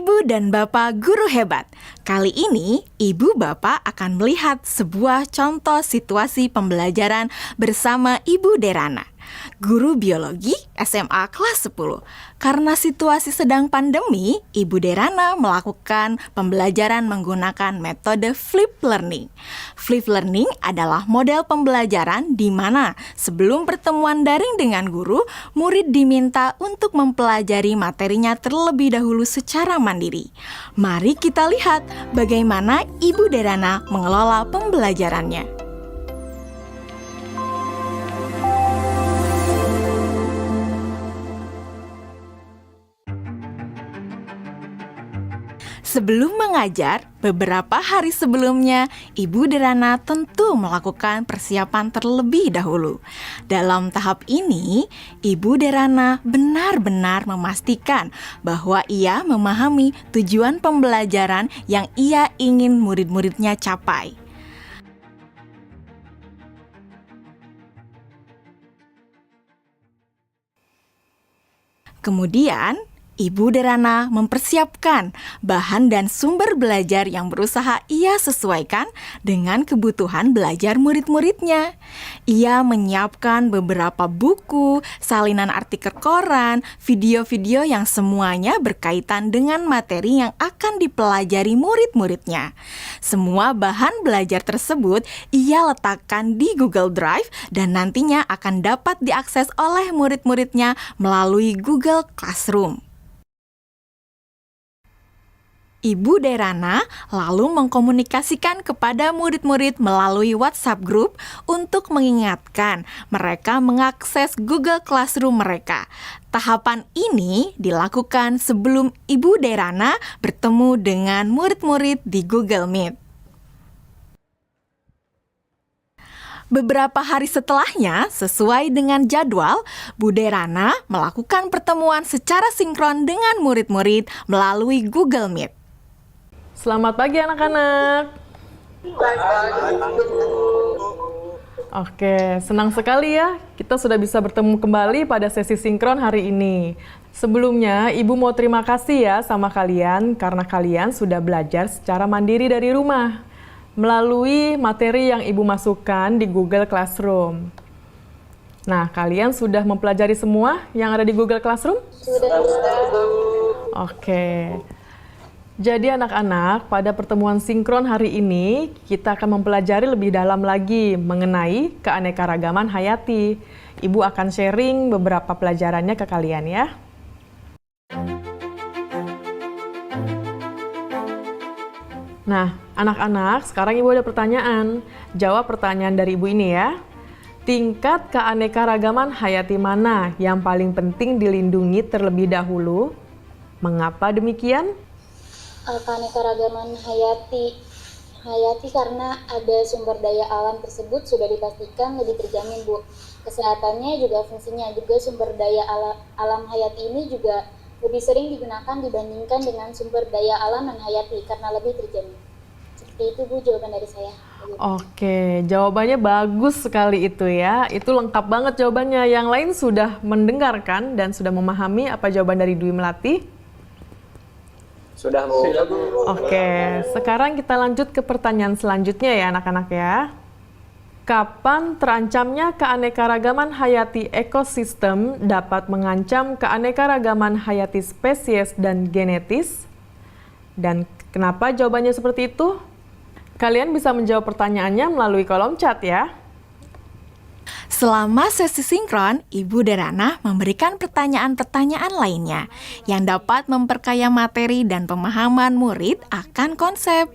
Ibu dan Bapak Guru Hebat. Kali ini, Ibu Bapak akan melihat sebuah contoh situasi pembelajaran bersama Ibu Derana, guru biologi SMA kelas 10. Karena situasi sedang pandemi, Ibu Derana melakukan pembelajaran menggunakan metode flip learning. Flip learning adalah model pembelajaran di mana sebelum pertemuan daring dengan guru, murid diminta untuk mempelajari materinya terlebih dahulu secara mandiri. Mari kita lihat bagaimana Ibu Derana mengelola pembelajarannya. Sebelum mengajar, beberapa hari sebelumnya, Ibu Derana tentu melakukan persiapan terlebih dahulu. Dalam tahap ini, Ibu Derana benar-benar memastikan bahwa ia memahami tujuan pembelajaran yang ia ingin murid-muridnya capai. Kemudian, Ibu Derana mempersiapkan bahan dan sumber belajar yang berusaha ia sesuaikan dengan kebutuhan belajar murid-muridnya. Ia menyiapkan beberapa buku, salinan artikel koran, video-video yang semuanya berkaitan dengan materi yang akan dipelajari murid-muridnya. Semua bahan belajar tersebut ia letakkan di Google Drive dan nantinya akan dapat diakses oleh murid-muridnya melalui Google Classroom. Ibu Derana lalu mengkomunikasikan kepada murid-murid melalui WhatsApp Group untuk mengingatkan mereka mengakses Google Classroom mereka. Tahapan ini dilakukan sebelum Ibu Derana bertemu dengan murid-murid di Google Meet. Beberapa hari setelahnya, sesuai dengan jadwal, Bu Derana melakukan pertemuan secara sinkron dengan murid-murid melalui Google Meet. Selamat pagi anak-anak. Oke, senang sekali ya kita sudah bisa bertemu kembali pada sesi sinkron hari ini. Sebelumnya, Ibu mau terima kasih ya sama kalian karena kalian sudah belajar secara mandiri dari rumah melalui materi yang Ibu masukkan di Google Classroom. Nah, kalian sudah mempelajari semua yang ada di Google Classroom? Sudah. Oke. Jadi anak-anak, pada pertemuan sinkron hari ini, kita akan mempelajari lebih dalam lagi mengenai keanekaragaman hayati. Ibu akan sharing beberapa pelajarannya ke kalian ya. Nah, anak-anak, sekarang Ibu ada pertanyaan. Jawab pertanyaan dari Ibu ini ya. Tingkat keanekaragaman hayati mana yang paling penting dilindungi terlebih dahulu? Mengapa demikian? Keanekaragaman hayati karena ada sumber daya alam tersebut sudah dipastikan lebih terjamin, Bu. Kesehatannya juga fungsinya juga sumber daya alam hayati ini juga lebih sering digunakan dibandingkan dengan sumber daya alam non hayati karena lebih terjamin. Seperti itu, Bu, jawaban dari saya. Oke, jawabannya bagus sekali itu ya. Itu lengkap banget jawabannya. Yang lain sudah mendengarkan dan sudah memahami apa jawaban dari Dwi Melati? Sudah, Bu. Oke, sekarang kita lanjut ke pertanyaan selanjutnya ya anak-anak ya. Kapan terancamnya keanekaragaman hayati ekosistem dapat mengancam keanekaragaman hayati spesies dan genetis? Dan kenapa jawabannya seperti itu? Kalian bisa menjawab pertanyaannya melalui kolom chat ya. Selama sesi sinkron, Ibu Derana memberikan pertanyaan-pertanyaan lainnya yang dapat memperkaya materi dan pemahaman murid akan konsep.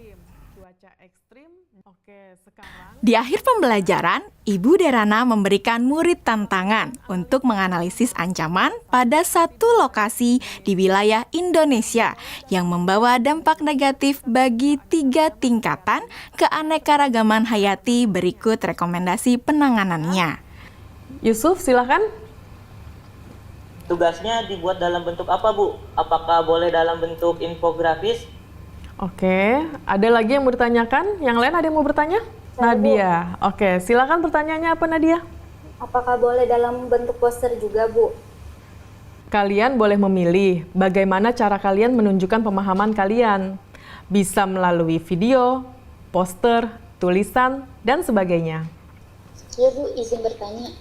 Di akhir pembelajaran, Ibu Derana memberikan murid tantangan untuk menganalisis ancaman pada satu lokasi di wilayah Indonesia yang membawa dampak negatif bagi 3 tingkatan keanekaragaman hayati. Berikut rekomendasi penanganannya. Yusuf, silakan. Tugasnya dibuat dalam bentuk apa, Bu? Apakah boleh dalam bentuk infografis? Oke, ada lagi yang mau ditanyakan? Yang lain ada yang mau bertanya? Nadia. Oke, silakan pertanyaannya apa Nadia? Apakah boleh dalam bentuk poster juga, Bu? Kalian boleh memilih bagaimana cara kalian menunjukkan pemahaman kalian. Bisa melalui video, poster, tulisan, dan sebagainya. Ya Bu, izin bertanya.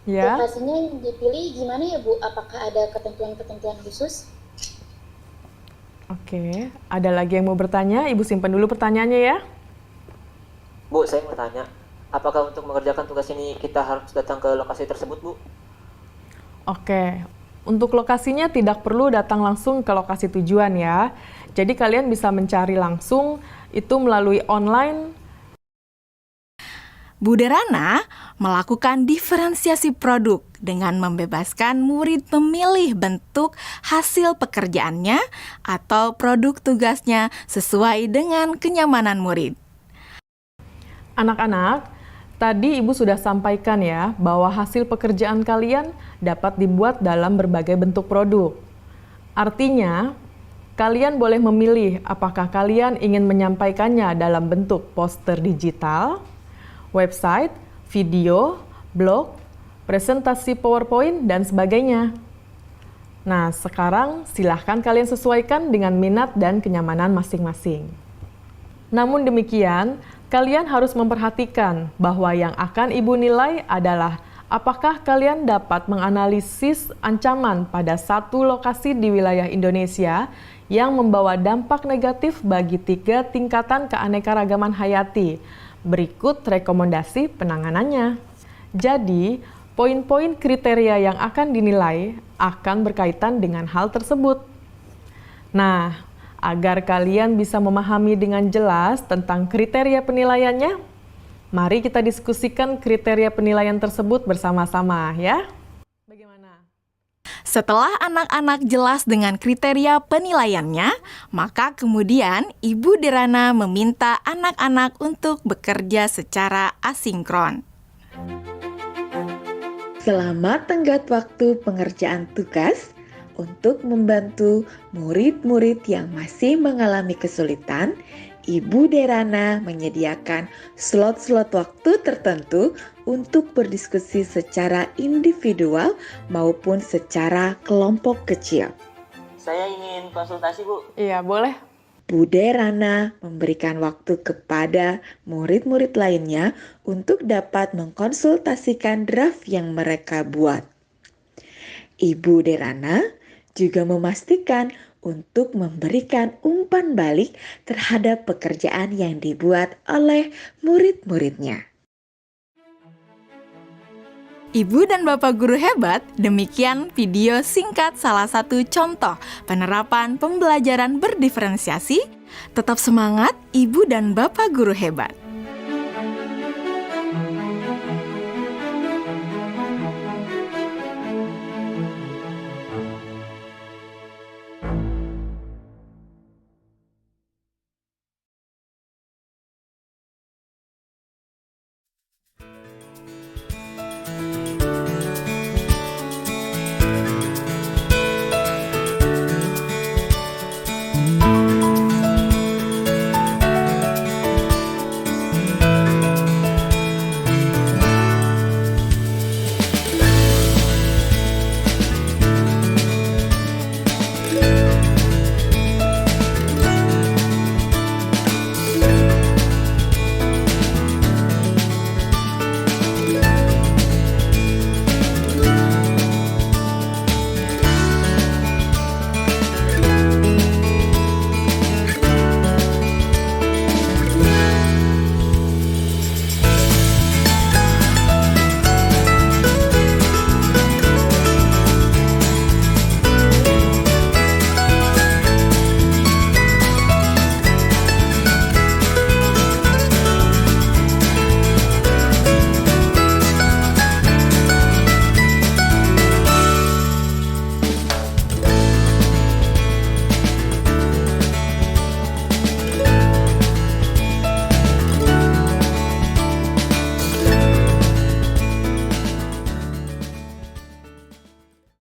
Ya, Lokasinya yang dipilih gimana ya Bu? Apakah ada ketentuan-ketentuan khusus? oke. Ada lagi yang mau bertanya? Ibu simpan dulu pertanyaannya ya. Bu, saya mau tanya, apakah untuk mengerjakan tugas ini kita harus datang ke lokasi tersebut, Bu? Oke, untuk lokasinya tidak perlu datang langsung ke lokasi tujuan ya. Jadi kalian bisa mencari langsung itu melalui online. Bu Derana melakukan diferensiasi produk dengan membebaskan murid memilih bentuk hasil pekerjaannya atau produk tugasnya sesuai dengan kenyamanan murid. Anak-anak, tadi Ibu sudah sampaikan ya bahwa hasil pekerjaan kalian dapat dibuat dalam berbagai bentuk produk. Artinya, kalian boleh memilih apakah kalian ingin menyampaikannya dalam bentuk poster digital, website, video, blog, presentasi PowerPoint, dan sebagainya. Nah, sekarang silahkan kalian sesuaikan dengan minat dan kenyamanan masing-masing. Namun demikian, kalian harus memperhatikan bahwa yang akan Ibu nilai adalah apakah kalian dapat menganalisis ancaman pada satu lokasi di wilayah Indonesia yang membawa dampak negatif bagi 3 tingkatan keanekaragaman hayati. Berikut rekomendasi penanganannya. Jadi, poin-poin kriteria yang akan dinilai akan berkaitan dengan hal tersebut. Nah, agar kalian bisa memahami dengan jelas tentang kriteria penilaiannya, mari kita diskusikan kriteria penilaian tersebut bersama-sama ya. Bagaimana? Setelah anak-anak jelas dengan kriteria penilaiannya, maka kemudian Ibu Derana meminta anak-anak untuk bekerja secara asinkron. Selamat tenggat waktu pengerjaan tugas untuk membantu murid-murid yang masih mengalami kesulitan. Ibu Derana menyediakan slot-slot waktu tertentu untuk berdiskusi secara individual maupun secara kelompok kecil. Saya ingin konsultasi, Bu. Iya, boleh. Bu Derana memberikan waktu kepada murid-murid lainnya untuk dapat mengkonsultasikan draft yang mereka buat. Ibu Derana juga memastikan untuk memberikan umpan balik terhadap pekerjaan yang dibuat oleh murid-muridnya. Ibu dan Bapak Guru hebat, demikian video singkat salah satu contoh penerapan pembelajaran berdiferensiasi. Tetap semangat Ibu dan Bapak Guru hebat.